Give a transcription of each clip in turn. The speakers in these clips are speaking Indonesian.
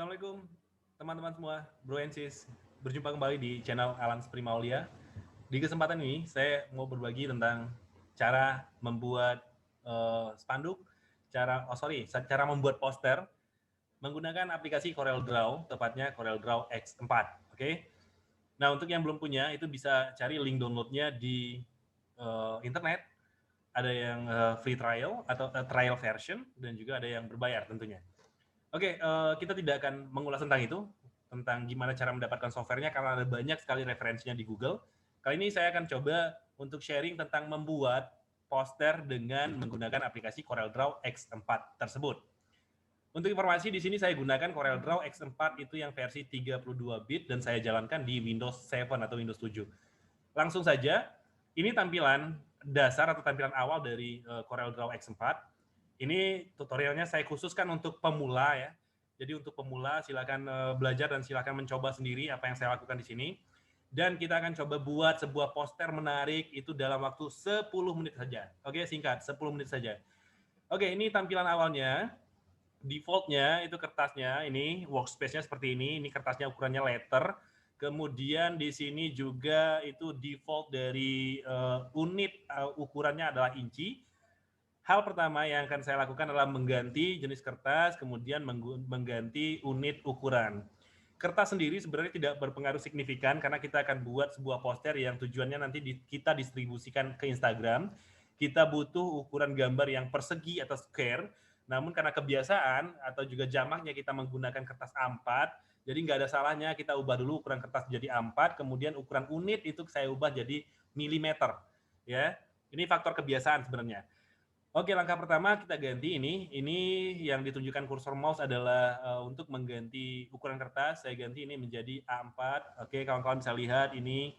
Assalamualaikum teman-teman semua, Bro and Sis. Berjumpa kembali di channel Alan Primaulia. Di kesempatan ini saya mau berbagi tentang cara membuat spanduk, cara membuat poster menggunakan aplikasi CorelDRAW, tepatnya CorelDRAW X4. Oke. Nah, untuk yang belum punya itu bisa cari link downloadnya di internet. Ada yang free trial atau trial version dan juga ada yang berbayar tentunya. Oke, kita tidak akan mengulas tentang itu, tentang gimana cara mendapatkan softwarenya karena ada banyak sekali referensinya di Google. Kali ini saya akan coba untuk sharing tentang membuat poster dengan menggunakan aplikasi CorelDRAW X4 tersebut. Untuk informasi di sini saya gunakan CorelDRAW X4 itu yang versi 32 bit dan saya jalankan di Windows 7 atau Windows 7. Langsung saja, ini tampilan dasar atau tampilan awal dari CorelDRAW X4. Ini tutorialnya saya khususkan untuk pemula ya. Jadi untuk pemula silakan belajar dan silakan mencoba sendiri apa yang saya lakukan di sini. Dan kita akan coba buat sebuah poster menarik itu dalam waktu 10 menit saja. Oke, singkat, 10 menit saja. Oke, ini tampilan awalnya. Defaultnya itu kertasnya ini workspace-nya seperti ini kertasnya ukurannya letter. Kemudian di sini juga itu default dari unit ukurannya adalah inci. Hal pertama yang akan saya lakukan adalah mengganti jenis kertas, kemudian mengganti unit ukuran. Kertas sendiri sebenarnya tidak berpengaruh signifikan karena kita akan buat sebuah poster yang tujuannya nanti kita distribusikan ke Instagram. Kita butuh ukuran gambar yang persegi atau square, namun karena kebiasaan atau juga jamaknya kita menggunakan kertas A4, jadi nggak ada salahnya kita ubah dulu ukuran kertas jadi A4, kemudian ukuran unit itu saya ubah jadi milimeter. Ya, ini faktor kebiasaan sebenarnya. Oke, langkah pertama kita ganti ini. Ini yang ditunjukkan kursor mouse adalah untuk mengganti ukuran kertas. Saya ganti ini menjadi A4. Oke, kawan-kawan bisa lihat ini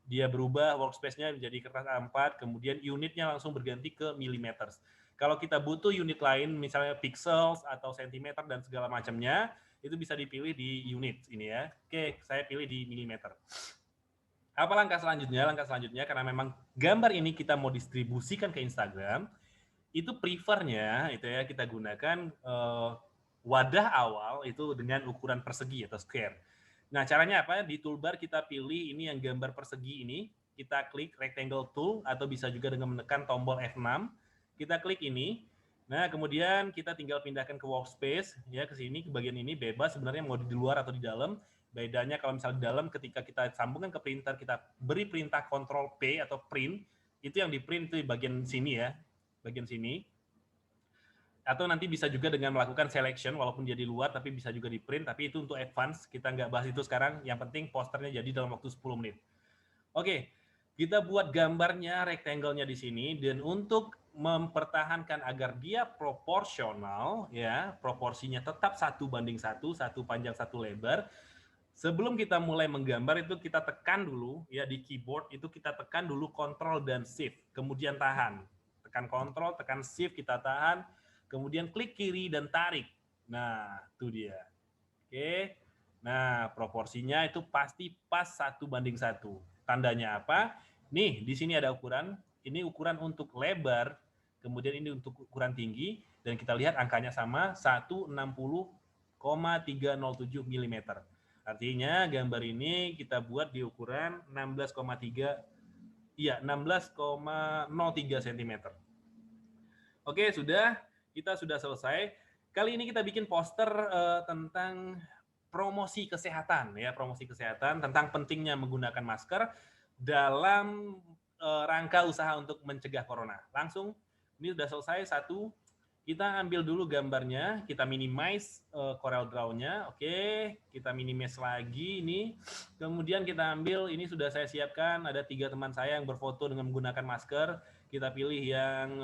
dia berubah workspace-nya menjadi kertas A4, kemudian unitnya langsung berganti ke millimeter. Kalau kita butuh unit lain, misalnya pixels atau sentimeter dan segala macamnya, itu bisa dipilih di unit ini ya. Oke, saya pilih di millimeter. Apa langkah selanjutnya? Langkah selanjutnya karena memang gambar ini kita mau distribusikan ke Instagram, itu prefernya itu ya kita gunakan wadah awal itu dengan ukuran persegi atau square. Nah, caranya apa? Di toolbar kita pilih ini yang gambar persegi ini, kita klik rectangle tool atau bisa juga dengan menekan tombol F6. Kita klik ini. Nah, kemudian kita tinggal pindahkan ke workspace ya ke sini ke bagian ini bebas sebenarnya mau di luar atau di dalam. Bedanya kalau misalnya di dalam ketika kita sambungkan ke printer kita beri perintah Ctrl P atau print, itu yang di print itu di bagian sini ya, bagian sini. Atau nanti bisa juga dengan melakukan selection walaupun dia di luar tapi bisa juga di print, tapi itu untuk advance, kita nggak bahas itu sekarang, yang penting posternya jadi dalam waktu 10 menit. Oke, kita buat gambarnya, rectangle-nya di sini, dan untuk mempertahankan agar dia proporsional ya, proporsinya tetap 1:1, satu panjang satu lebar. Sebelum kita mulai menggambar itu kita tekan dulu ya di keyboard itu kita tekan dulu Ctrl dan Shift, kemudian tahan. Tekan Ctrl, tekan Shift, kita tahan, kemudian klik kiri dan tarik. Nah, itu dia. Oke. Nah, proporsinya itu pasti pas 1:1. Tandanya apa? Nih, di sini ada ukuran. Ini ukuran untuk lebar, kemudian ini untuk ukuran tinggi, dan kita lihat angkanya sama, 160,307 mm. Artinya gambar ini kita buat di ukuran 16,3 16,03 cm. Oke, kita sudah selesai. Kali ini kita bikin poster tentang promosi kesehatan ya, promosi kesehatan tentang pentingnya menggunakan masker dalam rangka usaha untuk mencegah corona. Langsung ini sudah selesai satu. Kita ambil dulu gambarnya, kita minimize CorelDRAW-nya. Oke, kita minimize lagi ini. Kemudian kita ambil, ini sudah saya siapkan, ada 3 teman saya yang berfoto dengan menggunakan masker. Kita pilih yang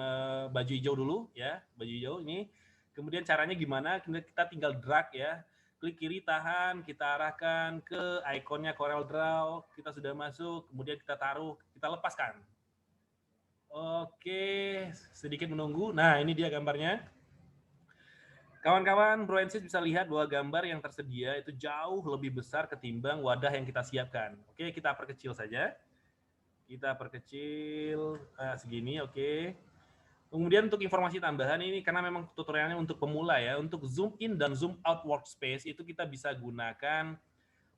baju hijau dulu ya, baju hijau ini. Kemudian caranya gimana? Kita tinggal drag ya. Klik kiri tahan, kita arahkan ke ikonnya CorelDRAW, kita sudah masuk, kemudian kita taruh, kita lepaskan. Oke, sedikit menunggu. Nah, ini dia gambarnya. Kawan-kawan, Bro and Sis bisa lihat bahwa gambar yang tersedia itu jauh lebih besar ketimbang wadah yang kita siapkan. Oke, kita perkecil saja. Kita perkecil segini, oke. Kemudian untuk informasi tambahan ini, karena memang tutorialnya untuk pemula ya, untuk zoom in dan zoom out workspace itu kita bisa gunakan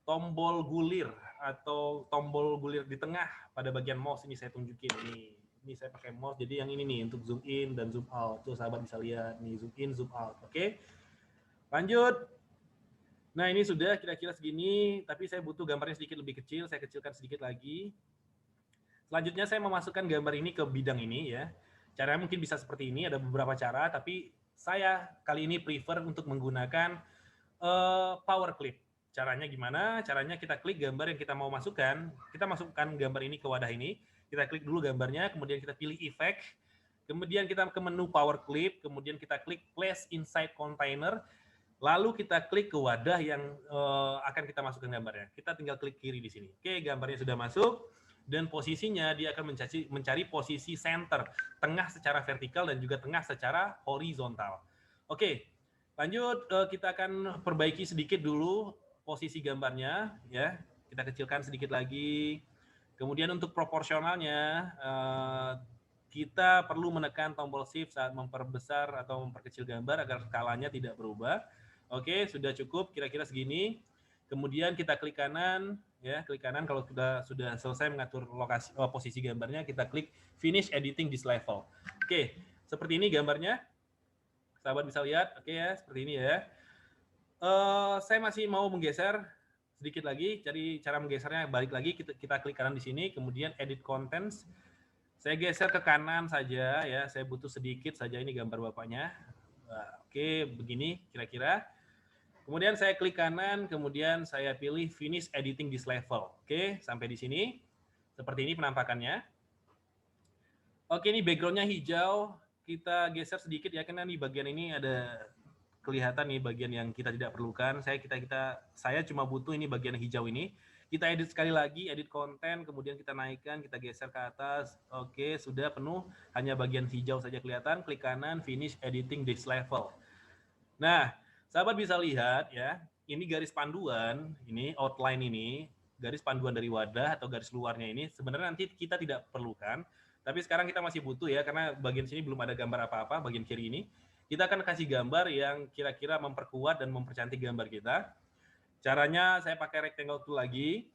tombol gulir atau tombol gulir di tengah pada bagian mouse. Ini saya tunjukin nih. Ini saya pakai mouse, jadi yang ini nih untuk zoom in dan zoom out. Tuh sahabat bisa lihat nih, zoom in, zoom out. Oke, lanjut. Nah ini sudah kira-kira segini, tapi saya butuh gambarnya sedikit lebih kecil. Saya kecilkan sedikit lagi. Selanjutnya saya memasukkan gambar ini ke bidang ini ya. Caranya mungkin bisa seperti ini, ada beberapa cara, tapi saya kali ini prefer untuk menggunakan power clip. Caranya gimana? Caranya kita klik gambar yang kita mau masukkan, kita masukkan gambar ini ke wadah ini, kita klik dulu gambarnya, kemudian kita pilih effect, kemudian kita ke menu power clip, kemudian kita klik place inside container, lalu kita klik ke wadah yang akan kita masukkan gambarnya. Kita tinggal klik kiri di sini. Oke, gambarnya sudah masuk, dan posisinya dia akan mencari posisi center, tengah secara vertikal dan juga tengah secara horizontal. Oke, lanjut, kita akan perbaiki sedikit dulu posisi gambarnya, ya. Kita kecilkan sedikit lagi. Kemudian untuk proporsionalnya, kita perlu menekan tombol shift saat memperbesar atau memperkecil gambar agar skalanya tidak berubah. Oke, sudah cukup, kira-kira segini. Kemudian kita klik kanan, ya, klik kanan kalau sudah selesai mengatur lokasi posisi gambarnya, kita klik finish editing this level. Oke, seperti ini gambarnya. Sahabat bisa lihat, oke ya, seperti ini ya. Saya masih mau menggeser sedikit lagi, cari cara menggesernya, balik lagi, kita klik kanan di sini, kemudian edit contents. Saya geser ke kanan saja ya, saya butuh sedikit saja ini gambar bapaknya. Oke, begini kira-kira. Kemudian saya klik kanan, kemudian saya pilih finish editing this level. Oke, sampai di sini. Seperti ini penampakannya. Oke, ini backgroundnya hijau. Kita geser sedikit ya, karena di bagian ini ada kelihatan nih bagian yang kita tidak perlukan. Saya cuma butuh ini bagian hijau ini. Kita edit sekali lagi, edit konten, kemudian kita naikkan, kita geser ke atas. Oke, sudah penuh, hanya bagian hijau saja kelihatan. Klik kanan, finish editing this level. Nah, sahabat bisa lihat ya, ini garis panduan, ini outline ini, garis panduan dari wadah atau garis luarnya ini sebenarnya nanti kita tidak perlukan. Tapi sekarang kita masih butuh ya, karena bagian sini belum ada gambar apa-apa, bagian kiri ini. Kita akan kasih gambar yang kira-kira memperkuat dan mempercantik gambar kita. Caranya saya pakai rectangle tool lagi.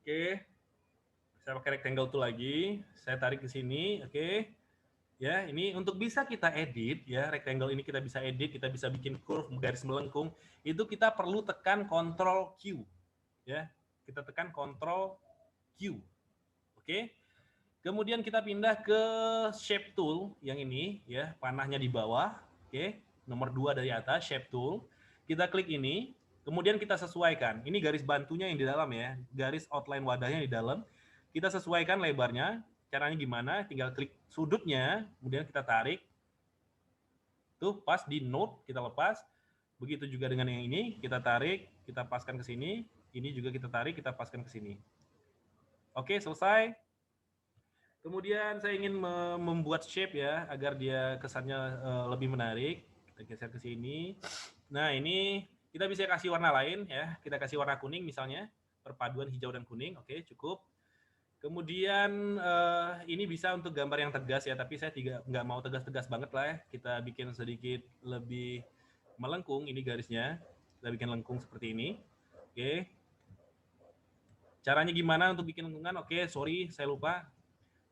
Oke. Saya pakai rectangle tool lagi. Saya tarik ke sini, oke. Ya, ini untuk bisa kita edit ya, rectangle ini kita bisa edit, kita bisa bikin curve, garis melengkung. Itu kita perlu tekan Ctrl Q. Ya. Kita tekan Ctrl Q. Oke. Kemudian kita pindah ke shape tool yang ini ya, panahnya di bawah. Oke, nomor 2 dari atas, shape tool. Kita klik ini, kemudian kita sesuaikan. Ini garis bantunya yang di dalam ya, garis outline wadahnya di dalam. Kita sesuaikan lebarnya. Caranya gimana? Tinggal klik sudutnya, kemudian kita tarik. Tuh, pas di node kita lepas. Begitu juga dengan yang ini, kita tarik, kita paskan ke sini. Ini juga kita tarik, kita paskan ke sini. Oke, selesai. Kemudian saya ingin membuat shape ya, agar dia kesannya lebih menarik. Kita geser ke sini. Nah, ini kita bisa kasih warna lain ya. Kita kasih warna kuning misalnya, perpaduan hijau dan kuning. Oke, cukup. Kemudian ini bisa untuk gambar yang tegas ya, tapi saya nggak mau tegas-tegas banget lah ya. Kita bikin sedikit lebih melengkung ini garisnya. Kita bikin lengkung seperti ini. Oke. Caranya gimana untuk bikin lengkungan? Oke, sorry, saya lupa.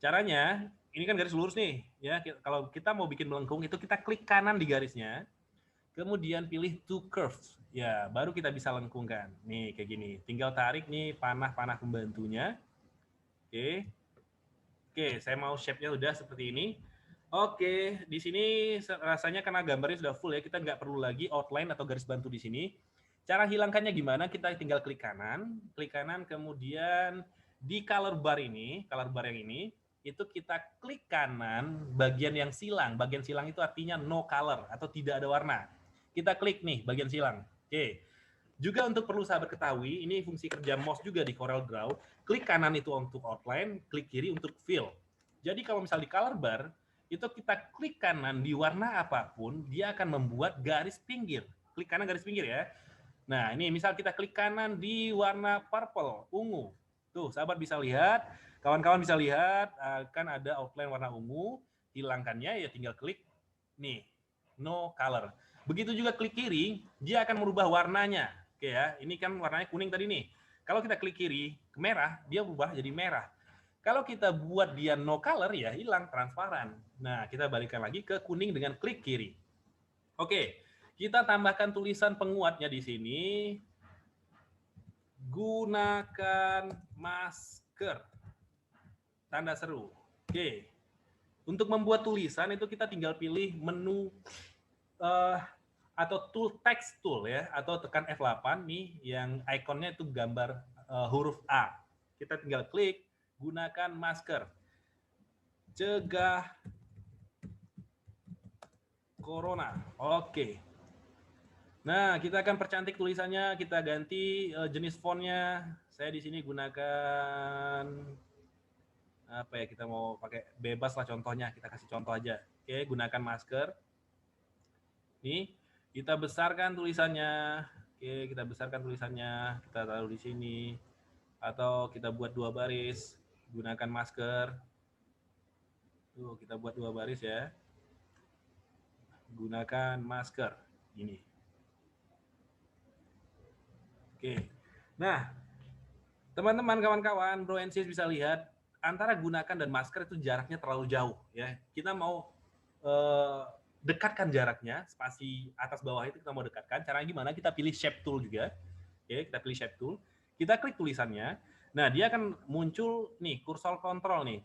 Caranya, ini kan garis lurus nih, ya. Kalau kita mau bikin melengkung itu kita klik kanan di garisnya, kemudian pilih to curve, ya, baru kita bisa lengkungkan. Nih kayak gini. Tinggal tarik nih panah-panah pembantunya. Oke, oke, saya mau shape-nya udah seperti ini. Oke, di sini rasanya karena gambarnya sudah full ya, kita nggak perlu lagi outline atau garis bantu di sini. Cara hilangkannya gimana? Kita tinggal klik kanan, kemudian di color bar yang ini, itu kita klik kanan bagian yang silang. Bagian silang itu artinya no color atau tidak ada warna. Kita klik nih bagian silang. Oke. Juga untuk perlu sahabat ketahui, ini fungsi kerja mouse juga di Corel Draw. Klik kanan itu untuk outline, klik kiri untuk fill. Jadi kalau misal di color bar, itu kita klik kanan di warna apapun, dia akan membuat garis pinggir. Klik kanan garis pinggir ya. Nah, ini misal kita klik kanan di warna purple, ungu. Tuh, sahabat bisa lihat, kawan-kawan bisa lihat, akan ada outline warna ungu. hilangkannya ya tinggal klik nih, no color. Begitu juga klik kiri, dia akan merubah warnanya. Oke ya, ini kan warnanya kuning tadi nih. Kalau kita klik kiri ke merah, dia berubah jadi merah. Kalau kita buat dia no color ya hilang, transparan. Nah, kita balikan lagi ke kuning dengan klik kiri. Oke, kita tambahkan tulisan penguatnya di sini. Gunakan masker. Tanda seru. Oke. Untuk membuat tulisan itu kita tinggal pilih menu atau tool text tool ya, atau tekan F8 nih yang ikonnya itu gambar huruf A. Kita tinggal klik gunakan masker. Cegah corona. Oke. Nah, kita akan percantik tulisannya, kita ganti jenis fontnya. Saya di sini gunakan apa ya, kita mau pakai bebas lah contohnya, kita kasih contoh aja. Oke, gunakan masker. Nih, kita besarkan tulisannya. Oke, kita besarkan tulisannya, kita taruh di sini. Atau kita buat 2 baris, gunakan masker. Tuh, kita buat 2 baris ya. Gunakan masker. Ini. Oke. Nah, teman-teman, kawan-kawan, Bro and Sis bisa lihat antara gunakan dan masker itu jaraknya terlalu jauh ya. Kita mau dekatkan jaraknya, spasi atas bawah itu kita mau dekatkan. Caranya gimana? Kita pilih shape tool juga. Oke, kita pilih shape tool. Kita klik tulisannya. Nah, dia akan muncul nih kursor kontrol nih.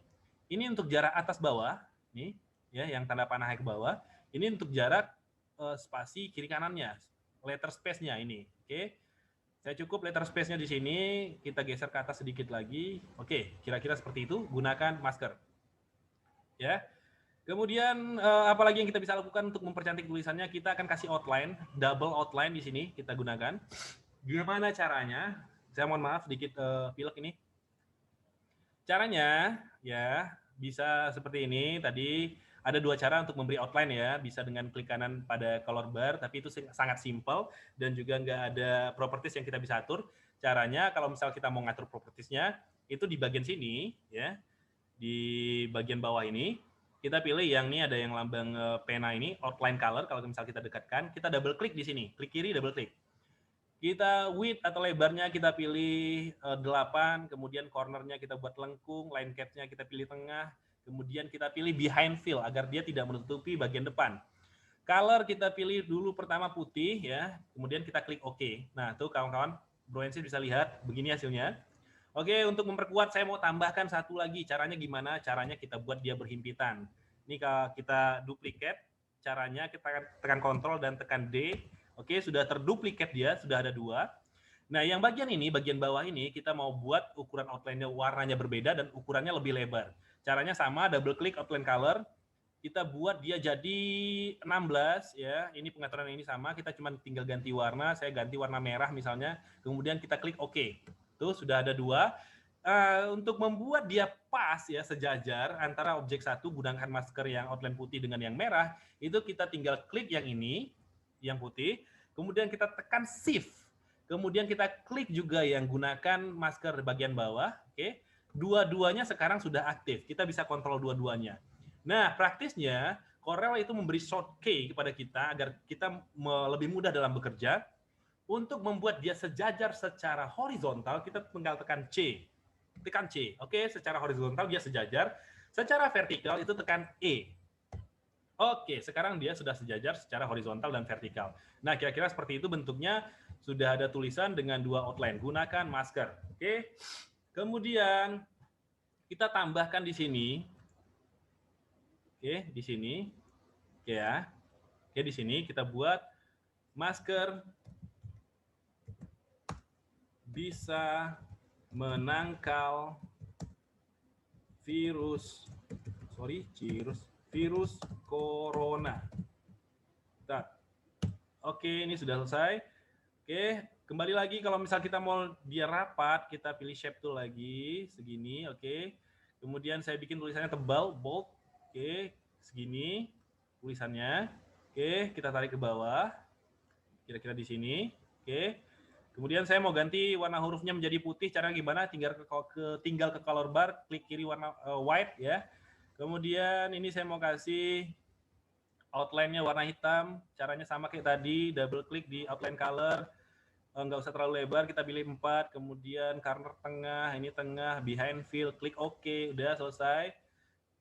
Ini untuk jarak atas bawah nih ya, yang tanda panah ke bawah. Ini untuk jarak spasi kiri kanannya, letter space-nya ini. Oke. Saya cukup letter space-nya di sini, kita geser ke atas sedikit lagi. Oke, kira-kira seperti itu, gunakan masker. Ya. Kemudian apalagi yang kita bisa lakukan untuk mempercantik tulisannya, kita akan kasih outline, double outline di sini kita gunakan. Gimana caranya? Saya mohon maaf sedikit pilek ini. Caranya ya bisa seperti ini. Tadi ada 2 cara untuk memberi outline ya, bisa dengan klik kanan pada color bar, tapi itu sangat simple dan juga nggak ada properties yang kita bisa atur. Caranya kalau misal kita mau ngatur propertiesnya, itu di bagian sini ya, di bagian bawah ini, kita pilih yang ini ada yang lambang pena ini, outline color. Kalau misal kita dekatkan, kita double klik di sini, klik kiri double klik. Kita width atau lebarnya kita pilih 8, kemudian cornernya kita buat lengkung, line cap-nya kita pilih tengah, kemudian kita pilih behind fill agar dia tidak menutupi bagian depan. Color kita pilih dulu pertama putih ya, kemudian kita klik OK. Nah, tuh kawan-kawan, Bro and Sis bisa lihat begini hasilnya. Oke, untuk memperkuat saya mau tambahkan satu lagi. Caranya gimana? Caranya kita buat dia berhimpitan. Ini kalau kita duplicate, caranya kita tekan Ctrl dan tekan D. Oke, sudah terduplikat dia, sudah ada 2. Nah, yang bagian ini, bagian bawah ini, kita mau buat ukuran outline-nya warnanya berbeda dan ukurannya lebih lebar. Caranya sama, double klik outline color, kita buat dia jadi 16 ya. Ini pengaturan ini sama, kita cuma tinggal ganti warna. Saya ganti warna merah misalnya, kemudian kita klik OK. Tuh sudah ada 2. Untuk membuat dia pas ya, sejajar antara objek satu, gunakan masker yang outline putih dengan yang merah, itu kita tinggal klik yang ini, yang putih, kemudian kita tekan shift, kemudian kita klik juga yang gunakan masker bagian bawah. Oke, dua-duanya sekarang sudah aktif, kita bisa kontrol dua-duanya. Nah, praktisnya Corel itu memberi shortcut kepada kita agar kita lebih mudah dalam bekerja. Untuk membuat dia sejajar secara horizontal, kita tinggal tekan C. Tekan C. Oke, secara horizontal dia sejajar. Secara vertikal itu tekan E. Oke, sekarang dia sudah sejajar secara horizontal dan vertikal. Nah, kira-kira seperti itu bentuknya. Sudah ada tulisan dengan 2 outline. Gunakan masker. Oke. Kemudian kita tambahkan di sini. Oke, di sini. Oke ya. Oke, di sini kita buat masker bisa menangkal virus corona. Oke, ini sudah selesai. Oke, kembali lagi kalau misal kita mau dia rapat, kita pilih shape tool lagi, segini, oke. Kemudian saya bikin tulisannya tebal, bold, oke, segini tulisannya. Oke, kita tarik ke bawah, kira-kira di sini, oke. Kemudian saya mau ganti warna hurufnya menjadi putih. Caranya gimana? Tinggal ke color bar, klik kiri warna white ya. Kemudian ini saya mau kasih outline-nya warna hitam, caranya sama kayak tadi, double klik di outline color, nggak usah terlalu lebar, kita pilih 4, kemudian corner tengah, ini tengah, behind fill, klik OK, udah selesai.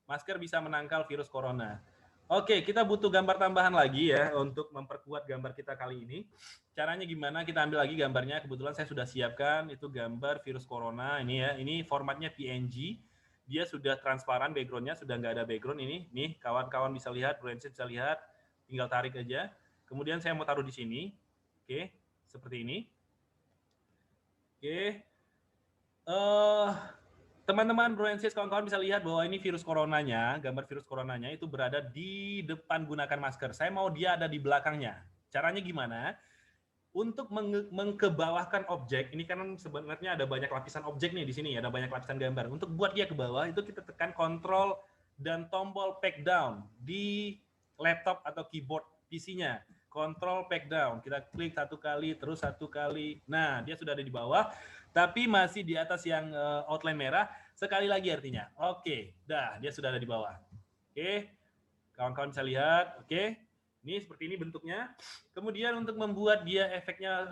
Masker bisa menangkal virus corona. Oke, kita butuh gambar tambahan lagi ya untuk memperkuat gambar kita kali ini. Caranya gimana? Kita ambil lagi gambarnya. Kebetulan saya sudah siapkan itu gambar virus corona ini ya. Ini formatnya PNG. Dia sudah transparan backgroundnya, sudah nggak ada background ini. Nih, kawan-kawan bisa lihat, Brandon bisa lihat. Tinggal tarik aja. Kemudian saya mau taruh di sini. Oke, seperti ini. Oke. Teman-teman Bro and Sis, kawan-kawan bisa lihat bahwa ini virus coronanya, gambar virus coronanya itu berada di depan gunakan masker. Saya mau dia ada di belakangnya. Caranya gimana? Untuk mengkebawahkan objek, ini kan sebenarnya ada banyak lapisan objek nih di sini, ada banyak lapisan gambar. Untuk buat dia ke bawah, itu kita tekan Ctrl dan tombol pack down di laptop atau keyboard PC-nya. Ctrl pack down, kita klik satu kali, terus satu kali. Nah, dia sudah ada di bawah, tapi masih di atas yang outline merah. Sekali lagi artinya. Oke, dah, dia sudah ada di bawah. Oke, kawan-kawan bisa lihat. Oke, ini seperti ini bentuknya. Kemudian untuk membuat dia efeknya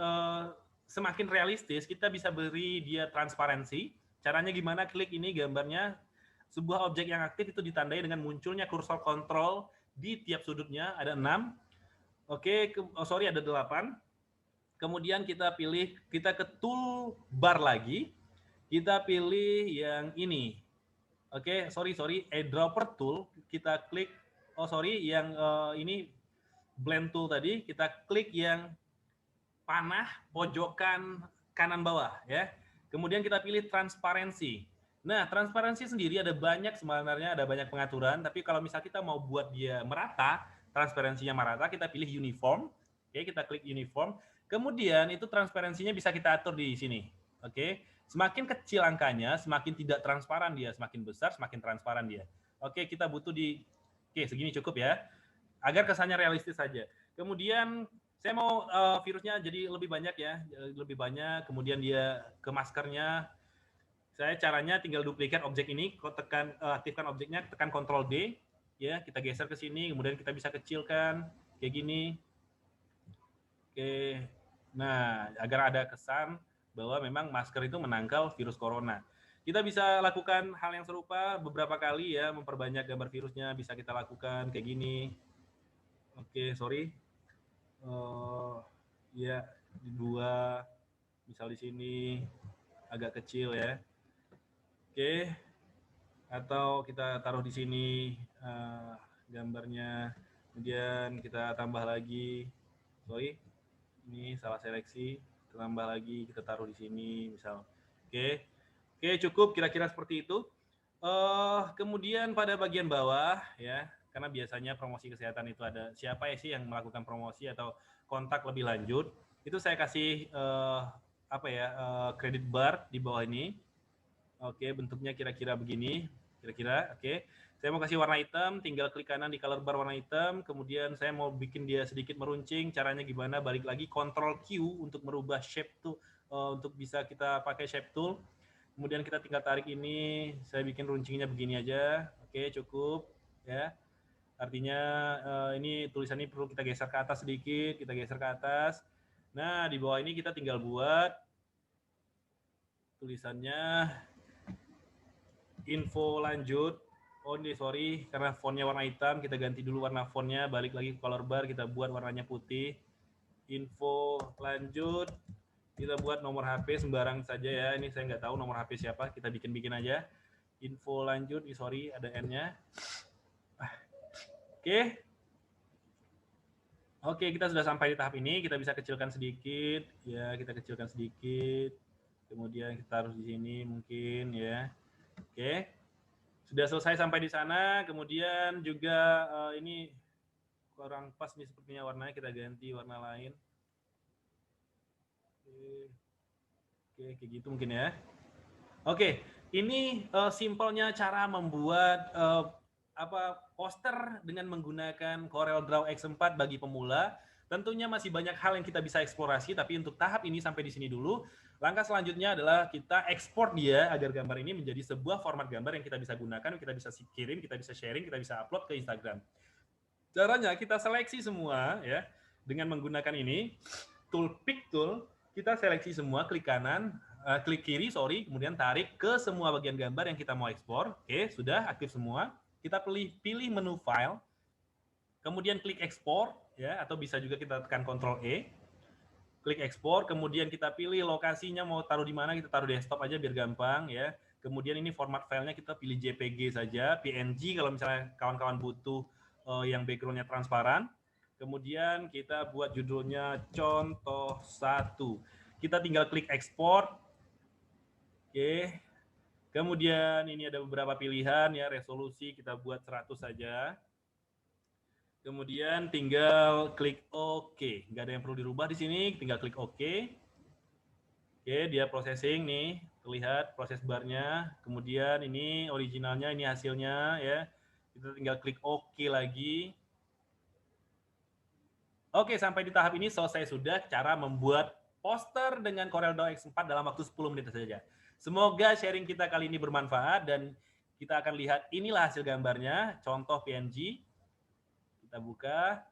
semakin realistis, kita bisa beri dia transparansi. Caranya gimana? Klik ini gambarnya. Sebuah objek yang aktif itu ditandai dengan munculnya kursor kontrol di tiap sudutnya. Ada 6. Oke, ada 8. Kemudian kita pilih, kita ke toolbar lagi. Kita pilih yang ini. Oke, eyedropper tool. Kita klik, yang ini blend tool tadi, kita klik yang panah pojokan kanan bawah ya. Kemudian kita pilih transparansi. Nah, transparansi sendiri ada banyak sebenarnya, ada banyak pengaturan, tapi kalau misal kita mau buat dia merata, transparansinya merata, kita pilih uniform. Oke, kita klik uniform. Kemudian itu transparansinya bisa kita atur di sini. Oke, semakin kecil angkanya, semakin tidak transparan dia, semakin besar, semakin transparan dia. Oke, kita butuh segini cukup ya, agar kesannya realistis saja. Kemudian saya mau virusnya jadi lebih banyak ya, lebih banyak. Kemudian dia ke maskernya. Saya caranya tinggal duplikat objek ini, tekan aktifkan objeknya, tekan Ctrl D, ya kita geser ke sini, kemudian kita bisa kecilkan kayak gini. Oke, nah agar ada kesan bahwa memang masker itu menangkal virus corona. Kita bisa lakukan hal yang serupa beberapa kali ya, memperbanyak gambar virusnya bisa kita lakukan kayak gini. Oke, ya di 2, misal di sini agak kecil ya. Oke, atau kita taruh di sini gambarnya, kemudian kita tambah lagi. Ini salah seleksi, kita tambah lagi, kita taruh di sini misal. Oke, cukup kira-kira seperti itu. Kemudian pada bagian bawah ya, karena biasanya promosi kesehatan itu ada siapa ya sih yang melakukan promosi atau kontak lebih lanjut, itu saya kasih kredit bar di bawah ini. Oke, bentuknya kira-kira begini, Oke, saya mau kasih warna hitam, tinggal klik kanan di color bar warna hitam, kemudian saya mau bikin dia sedikit meruncing. Caranya gimana? Balik lagi Ctrl Q untuk merubah shape tuh, untuk bisa kita pakai shape tool. Kemudian kita tinggal tarik ini, saya bikin runcingnya begini aja. Oke, cukup ya. Artinya ini tulisannya perlu kita geser ke atas sedikit, kita geser ke atas. Nah, di bawah ini kita tinggal buat tulisannya info lanjut. Oh ini karena fontnya warna hitam, kita ganti dulu warna fontnya, balik lagi ke color bar, kita buat warnanya putih. Info lanjut, kita buat nomor HP sembarang saja ya, ini saya nggak tahu nomor HP siapa, kita bikin aja. Info lanjut, ada N-nya. Oke, kita sudah sampai di tahap ini, kita bisa kecilkan sedikit, ya kita kecilkan sedikit, kemudian kita taruh di sini mungkin ya. Oke, sudah selesai sampai di sana. Kemudian juga ini kurang pas nih sepertinya warnanya, kita ganti warna lain. Oke, kayak gitu mungkin ya. Oke, ini simpelnya cara membuat poster dengan menggunakan CorelDRAW X4 bagi pemula. Tentunya masih banyak hal yang kita bisa eksplorasi, tapi untuk tahap ini sampai di sini dulu. Langkah selanjutnya adalah kita ekspor dia agar gambar ini menjadi sebuah format gambar yang kita bisa gunakan, kita bisa kirim, kita bisa sharing, kita bisa upload ke Instagram. Caranya kita seleksi semua ya dengan menggunakan ini tool pick tool, kita seleksi semua, klik kanan, klik kiri, kemudian tarik ke semua bagian gambar yang kita mau ekspor. Oke, sudah aktif semua. Kita pilih menu file, kemudian klik ekspor ya, atau bisa juga kita tekan Ctrl E. Klik ekspor, kemudian kita pilih lokasinya mau taruh di mana, kita taruh desktop aja biar gampang ya. Kemudian ini format filenya kita pilih JPG saja, PNG kalau misalnya kawan-kawan butuh yang backgroundnya transparan. Kemudian kita buat judulnya contoh 1. Kita tinggal klik ekspor. Oke. Kemudian ini ada beberapa pilihan ya, resolusi kita buat 100 saja. Kemudian tinggal klik OK. Nggak ada yang perlu dirubah di sini, tinggal klik OK. Oke, dia processing nih, terlihat proses barnya. Kemudian ini originalnya, ini hasilnya ya. Kita tinggal klik OK lagi. Oke, sampai di tahap ini selesai sudah cara membuat poster dengan CorelDRAW X4 dalam waktu 10 menit saja. Semoga sharing kita kali ini bermanfaat dan kita akan lihat inilah hasil gambarnya, contoh PNG. Kita buka.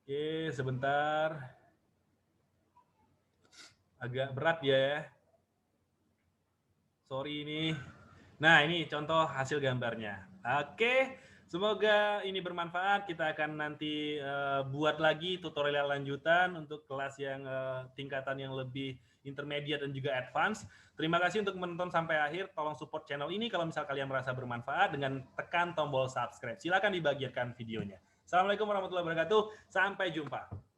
Oke, sebentar. Agak berat ya. Sorry ini. Nah, ini contoh hasil gambarnya. Oke, semoga ini bermanfaat. Kita akan nanti buat lagi tutorial lanjutan untuk kelas yang tingkatan yang lebih intermediate dan juga advance. Terima kasih untuk menonton sampai akhir. Tolong support channel ini kalau misal kalian merasa bermanfaat dengan tekan tombol subscribe. Silakan dibagikan videonya. Assalamualaikum warahmatullahi wabarakatuh. Sampai jumpa.